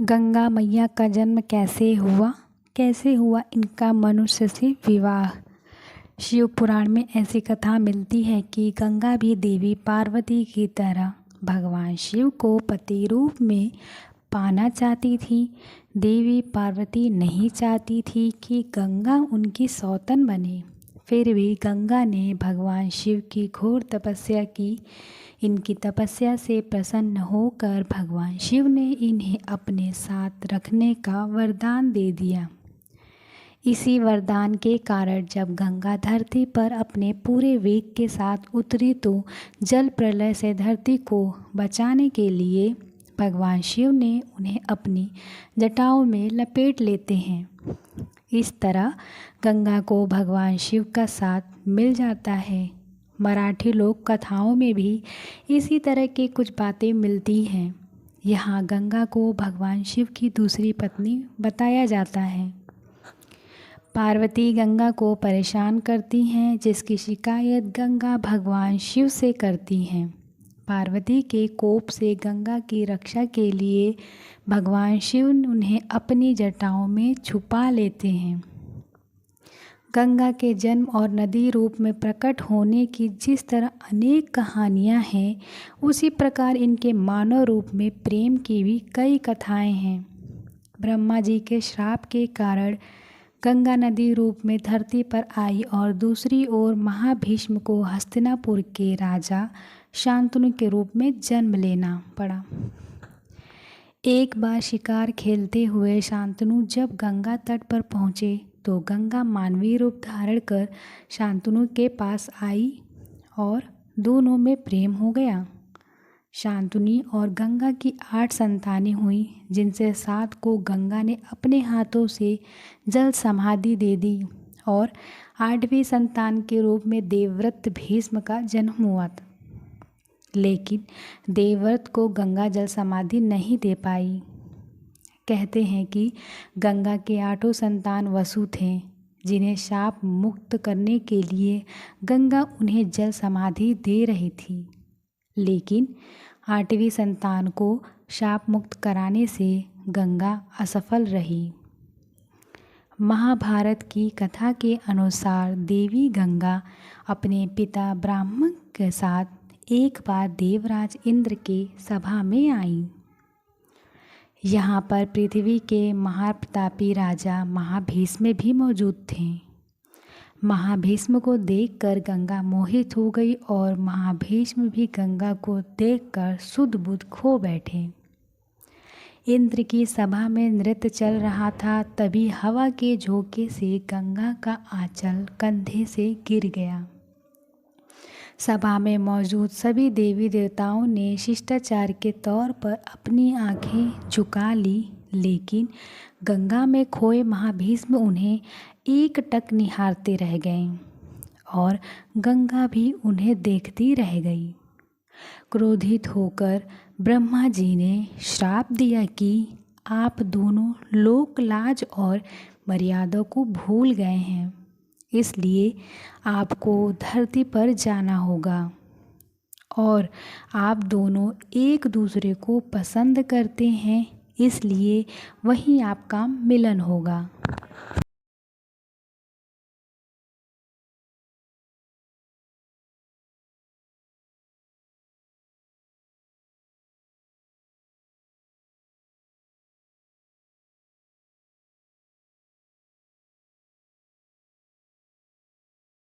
गंगा मैया का जन्म कैसे हुआ इनका मनुष्य से विवाह। शिव पुराण में ऐसी कथा मिलती है कि गंगा भी देवी पार्वती की तरह भगवान शिव को पति रूप में पाना चाहती थी। देवी पार्वती नहीं चाहती थी कि गंगा उनकी सौतन बने। फिर भी गंगा ने भगवान शिव की घोर तपस्या की। इनकी तपस्या से प्रसन्न होकर भगवान शिव ने इन्हें अपने साथ रखने का वरदान दे दिया। इसी वरदान के कारण जब गंगा धरती पर अपने पूरे वेग के साथ उतरी तो जल प्रलय से धरती को बचाने के लिए भगवान शिव ने उन्हें अपनी जटाओं में लपेट लेते हैं। इस तरह गंगा को भगवान शिव का साथ मिल जाता है। मराठी लोक कथाओं में भी इसी तरह की कुछ बातें मिलती हैं। यहाँ गंगा को भगवान शिव की दूसरी पत्नी बताया जाता है। पार्वती गंगा को परेशान करती हैं, जिसकी शिकायत गंगा भगवान शिव से करती हैं। पार्वती के कोप से गंगा की रक्षा के लिए भगवान शिव उन्हें अपनी जटाओं में छुपा लेते हैं। गंगा के जन्म और नदी रूप में प्रकट होने की जिस तरह अनेक कहानियाँ हैं, उसी प्रकार इनके मानव रूप में प्रेम की भी कई कथाएं हैं। ब्रह्मा जी के श्राप के कारण गंगा नदी रूप में धरती पर आई और दूसरी ओर महाभीष्म को हस्तिनापुर के राजा शांतनु के रूप में जन्म लेना पड़ा। एक बार शिकार खेलते हुए शांतनु जब गंगा तट पर पहुँचे तो गंगा मानवीय रूप धारण कर शांतनु के पास आई और दोनों में प्रेम हो गया। शांतनु और गंगा की 8 संतानें हुई, जिनसे 7 को गंगा ने अपने हाथों से जल समाधि दे दी और 8वीं संतान के रूप में देवव्रत भीष्म का जन्म हुआ था। लेकिन देवव्रत को गंगा जल समाधि नहीं दे पाई। कहते हैं कि गंगा के 8 संतान वसु थे, जिन्हें शाप मुक्त करने के लिए गंगा उन्हें जल समाधि दे रही थी। लेकिन 8वीं संतान को शाप मुक्त कराने से गंगा असफल रही। महाभारत की कथा के अनुसार देवी गंगा अपने पिता ब्रह्मा के साथ एक बार देवराज इंद्र के सभा में आई। यहाँ पर पृथ्वी के महाप्रतापी राजा महाभीष्म भी मौजूद थे। महाभीष्म को देखकर गंगा मोहित हो गई और महाभीष्म भी गंगा को देखकर सुध बुध खो बैठे। इंद्र की सभा में नृत्य चल रहा था, तभी हवा के झोंके से गंगा का आंचल कंधे से गिर गया। सभा में मौजूद सभी देवी देवताओं ने शिष्टाचार के तौर पर अपनी आंखें झुका ली, लेकिन गंगा में खोए महाभीष्म उन्हें एकटक निहारते रह गए और गंगा भी उन्हें देखती रह गई। क्रोधित होकर ब्रह्मा जी ने श्राप दिया कि आप दोनों लोक लाज और मर्यादा को भूल गए हैं, इसलिए आपको धरती पर जाना होगा और आप दोनों एक दूसरे को पसंद करते हैं, इसलिए वहीं आपका मिलन होगा।